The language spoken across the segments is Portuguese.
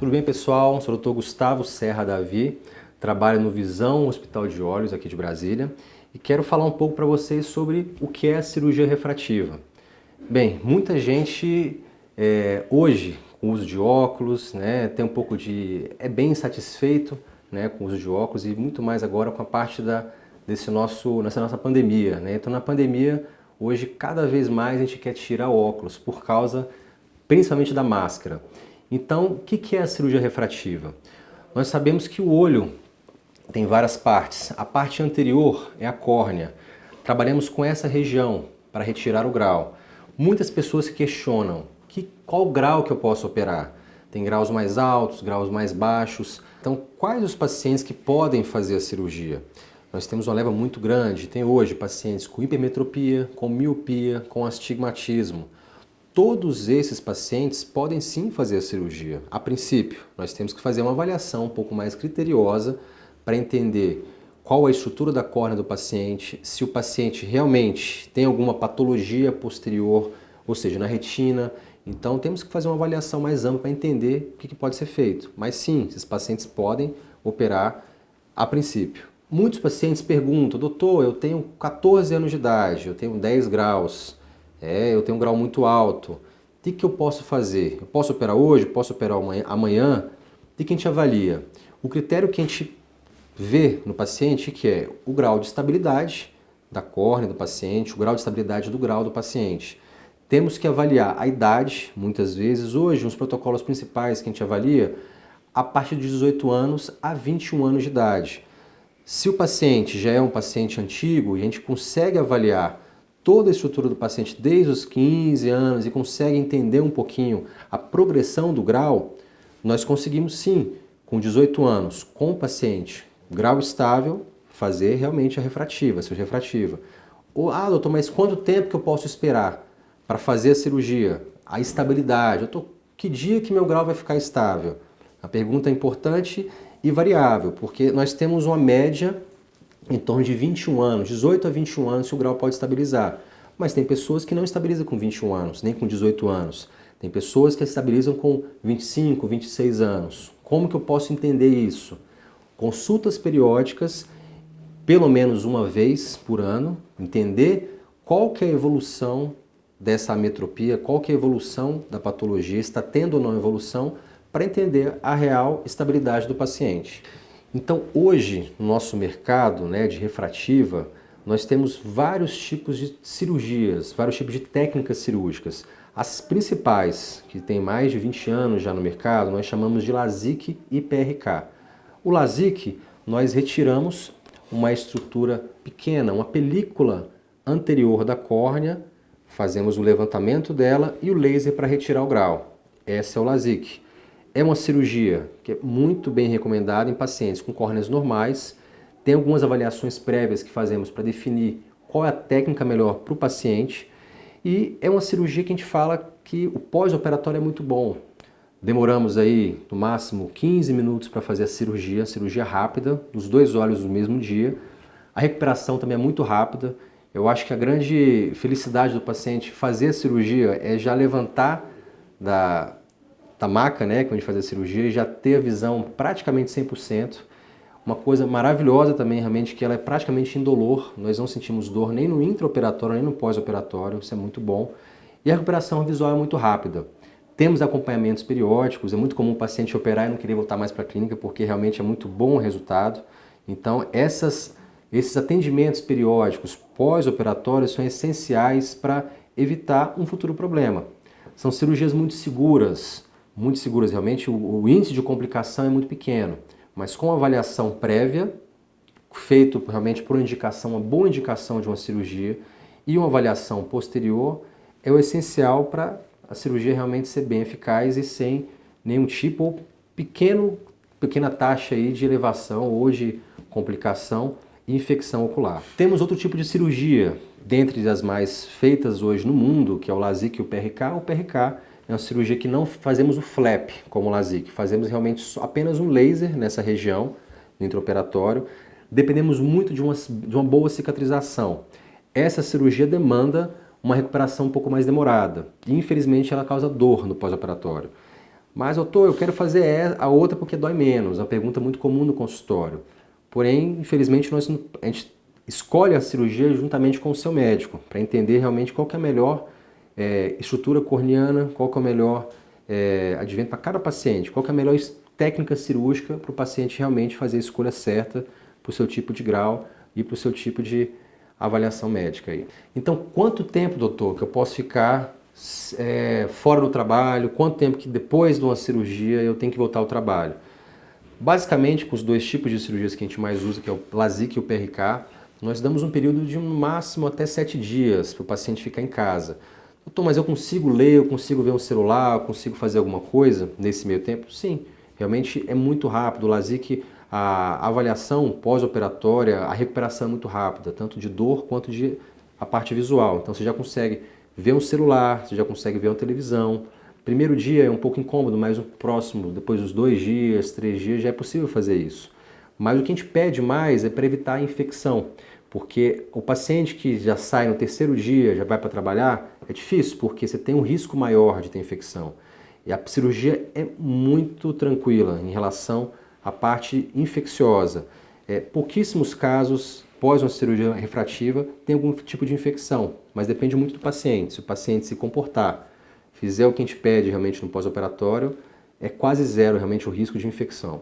Tudo bem, pessoal? Sou o Dr. Gustavo Serra Davi, trabalho no Visão Hospital de Olhos aqui de Brasília e quero falar um pouco para vocês sobre o que é a cirurgia refrativa. Bem, muita gente hoje com o uso de óculos, tem um pouco é bem insatisfeito, com o uso de óculos e muito mais agora com a parte dessa nossa pandemia, Então na pandemia, hoje cada vez mais a gente quer tirar o óculos por causa principalmente da máscara. Então, o que é a cirurgia refrativa? Nós sabemos que o olho tem várias partes. A parte anterior é a córnea. Trabalhamos com essa região para retirar o grau. Muitas pessoas se questionam qual grau que eu posso operar. Tem graus mais altos, graus mais baixos. Então, quais os pacientes que podem fazer a cirurgia? Nós temos uma leva muito grande. Tem hoje pacientes com hipermetropia, com miopia, com astigmatismo. Todos esses pacientes podem sim fazer a cirurgia. A princípio, nós temos que fazer uma avaliação um pouco mais criteriosa para entender qual a estrutura da córnea do paciente, se o paciente realmente tem alguma patologia posterior, ou seja, na retina. Então temos que fazer uma avaliação mais ampla para entender o que pode ser feito. Mas sim, esses pacientes podem operar a princípio. Muitos pacientes perguntam: doutor, eu tenho 14 anos de idade, eu tenho 10 graus, eu tenho um grau muito alto. O que eu posso fazer? Eu posso operar hoje? Posso operar amanhã? O que a gente avalia? O critério que a gente vê no paciente que é o grau de estabilidade da córnea do paciente, o grau de estabilidade do grau do paciente. Temos que avaliar a idade, muitas vezes. Hoje, os protocolos principais que a gente avalia a partir de 18 anos a 21 anos de idade. Se o paciente já é um paciente antigo e a gente consegue avaliar toda a estrutura do paciente desde os 15 anos e consegue entender um pouquinho a progressão do grau, nós conseguimos sim, com 18 anos, com o paciente grau estável, fazer realmente a cirurgia refrativa. Doutor, mas quanto tempo que eu posso esperar para fazer a cirurgia? A estabilidade, que dia que meu grau vai ficar estável? A pergunta é importante e variável, porque nós temos uma média em torno de 21 anos, 18 a 21 anos, se o grau pode estabilizar. Mas tem pessoas que não estabilizam com 21 anos, nem com 18 anos. Tem pessoas que estabilizam com 25, 26 anos. Como que eu posso entender isso? Consultas periódicas, pelo menos uma vez por ano, entender qual que é a evolução dessa ametropia, qual que é a evolução da patologia, está tendo ou não evolução, para entender a real estabilidade do paciente. Então, hoje, no nosso mercado de refrativa, nós temos vários tipos de cirurgias, vários tipos de técnicas cirúrgicas. As principais, que têm mais de 20 anos já no mercado, nós chamamos de LASIK e PRK. O LASIK, nós retiramos uma estrutura pequena, uma película anterior da córnea, fazemos o levantamento dela e o laser para retirar o grau. Essa é o LASIK. É uma cirurgia que é muito bem recomendada em pacientes com córneas normais. Tem algumas avaliações prévias que fazemos para definir qual é a técnica melhor para o paciente. E é uma cirurgia que a gente fala que o pós-operatório é muito bom. Demoramos aí, no máximo, 15 minutos para fazer a cirurgia rápida, dos dois olhos no mesmo dia. A recuperação também é muito rápida. Eu acho que a grande felicidade do paciente fazer a cirurgia é já levantar da maca, quando a gente faz a cirurgia, e já ter a visão praticamente 100%. Uma coisa maravilhosa também, realmente, que ela é praticamente indolor. Nós não sentimos dor nem no intraoperatório, nem no pós-operatório. Isso é muito bom. E a recuperação visual é muito rápida. Temos acompanhamentos periódicos. É muito comum o paciente operar e não querer voltar mais para a clínica, porque realmente é muito bom o resultado. Então, esses atendimentos periódicos pós-operatórios são essenciais para evitar um futuro problema. São cirurgias muito seguras realmente, o índice de complicação é muito pequeno, mas com avaliação prévia, feito realmente por indicação, uma boa indicação de uma cirurgia e uma avaliação posterior, é o essencial para a cirurgia realmente ser bem eficaz e sem nenhum tipo ou pequena taxa aí de elevação ou de complicação e infecção ocular. Temos outro tipo de cirurgia, dentre as mais feitas hoje no mundo, que é o LASIK e o PRK. O PRK é uma cirurgia que não fazemos o flap como o LASIK, fazemos realmente apenas um laser nessa região, no intraoperatório. Dependemos muito de uma boa cicatrização. Essa cirurgia demanda uma recuperação um pouco mais demorada e infelizmente ela causa dor no pós-operatório. Mas, doutor, eu quero fazer a outra porque dói menos. É uma pergunta muito comum no consultório. Porém, infelizmente, a gente escolhe a cirurgia juntamente com o seu médico, para entender realmente qual que é a melhor estrutura corneana, qual que é o melhor advento para cada paciente, qual que é a melhor técnica cirúrgica para o paciente realmente fazer a escolha certa para o seu tipo de grau e para o seu tipo de avaliação médica aí. Então, quanto tempo, doutor, que eu posso ficar fora do trabalho? Quanto tempo que depois de uma cirurgia eu tenho que voltar ao trabalho? Basicamente, com os dois tipos de cirurgias que a gente mais usa, que é o LASIK e o PRK, nós damos um período de no máximo até 7 dias para o paciente ficar em casa. Doutor, mas eu consigo ler, eu consigo ver um celular, eu consigo fazer alguma coisa nesse meio tempo? Sim, realmente é muito rápido. O LASIK, a avaliação pós-operatória, a recuperação é muito rápida, tanto de dor quanto de a parte visual. Então você já consegue ver um celular, você já consegue ver uma televisão. Primeiro dia é um pouco incômodo, mas o próximo, depois dos 2 dias, 3 dias, já é possível fazer isso. Mas o que a gente pede mais é para evitar a infecção, porque o paciente que já sai no 3º dia, já vai para trabalhar, é difícil, porque você tem um risco maior de ter infecção. E a cirurgia é muito tranquila em relação à parte infecciosa. Pouquíssimos casos, após uma cirurgia refrativa, tem algum tipo de infecção, mas depende muito do paciente. Se o paciente se comportar, fizer o que a gente pede realmente no pós-operatório, é quase zero realmente o risco de infecção.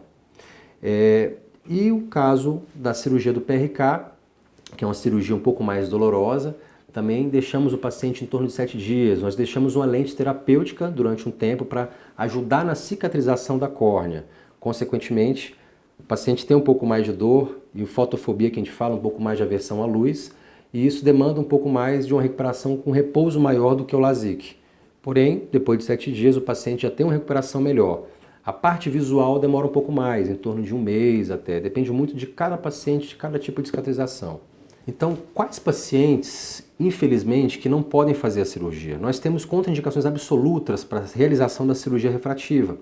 E o caso da cirurgia do PRK, que é uma cirurgia um pouco mais dolorosa, também deixamos o paciente em torno de 7 dias. Nós deixamos uma lente terapêutica durante um tempo para ajudar na cicatrização da córnea. Consequentemente, o paciente tem um pouco mais de dor e fotofobia, que a gente fala, um pouco mais de aversão à luz, e isso demanda um pouco mais de uma recuperação com repouso maior do que o LASIK. Porém, depois de 7 dias, o paciente já tem uma recuperação melhor. A parte visual demora um pouco mais, em torno de 1 mês até. Depende muito de cada paciente, de cada tipo de cicatrização. Então, quais pacientes, infelizmente, que não podem fazer a cirurgia? Nós temos contraindicações absolutas para a realização da cirurgia refrativa.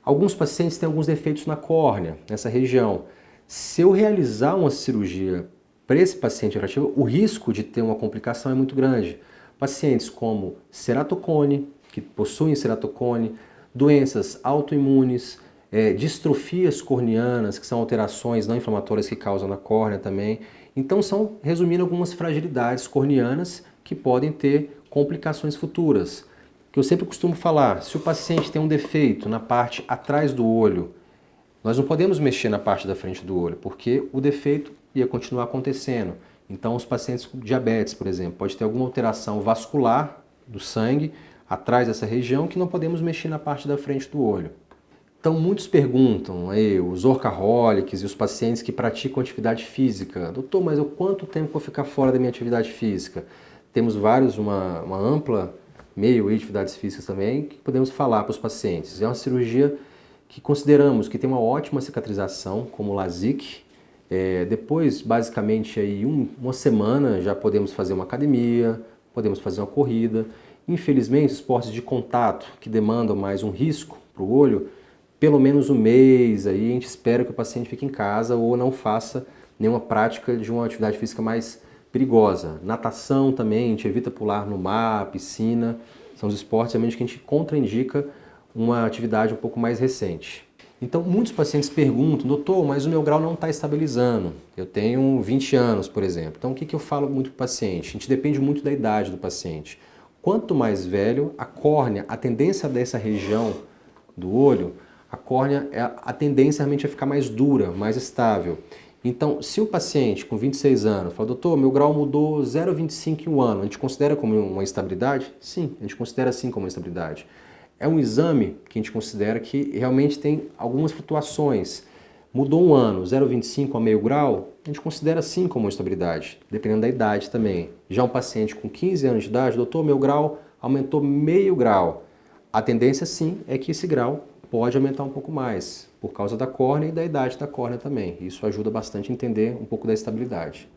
Alguns pacientes têm alguns defeitos na córnea, nessa região. Se eu realizar uma cirurgia para esse paciente refrativo, o risco de ter uma complicação é muito grande. Pacientes como ceratocone, que possuem ceratocone, doenças autoimunes, distrofias corneanas, que são alterações não inflamatórias que causam na córnea também. Então são, resumindo, algumas fragilidades corneanas que podem ter complicações futuras. Que eu sempre costumo falar, se o paciente tem um defeito na parte atrás do olho, nós não podemos mexer na parte da frente do olho, porque o defeito ia continuar acontecendo. Então os pacientes com diabetes, por exemplo, pode ter alguma alteração vascular do sangue atrás dessa região que não podemos mexer na parte da frente do olho. Então muitos perguntam, os workaholics e os pacientes que praticam atividade física, doutor, mas eu quanto tempo vou ficar fora da minha atividade física? Temos uma ampla meio de atividades físicas também que podemos falar para os pacientes. É uma cirurgia que consideramos que tem uma ótima cicatrização, como o LASIK. Depois, basicamente, aí uma semana já podemos fazer uma academia, podemos fazer uma corrida. Infelizmente, esportes de contato que demandam mais um risco para o olho, pelo menos 1 mês, aí a gente espera que o paciente fique em casa ou não faça nenhuma prática de uma atividade física mais perigosa. Natação também, a gente evita pular no mar, piscina, são os esportes realmente que a gente contraindica uma atividade um pouco mais recente. Então muitos pacientes perguntam, doutor, mas o meu grau não está estabilizando, eu tenho 20 anos, por exemplo. Então o que eu falo muito para o paciente? A gente depende muito da idade do paciente. Quanto mais velho, a córnea, a tendência dessa região do olho, a córnea, a tendência realmente é ficar mais dura, mais estável. Então, se o paciente com 26 anos fala, doutor, meu grau mudou 0,25 em um ano, a gente considera como uma instabilidade? Sim, a gente considera sim como uma instabilidade. É um exame que a gente considera que realmente tem algumas flutuações. Mudou um ano, 0,25 a meio grau, a gente considera sim como uma instabilidade, dependendo da idade também. Já um paciente com 15 anos de idade, doutor, meu grau aumentou meio grau. A tendência sim é que esse grau pode aumentar um pouco mais, por causa da córnea e da idade da córnea também. Isso ajuda bastante a entender um pouco da estabilidade.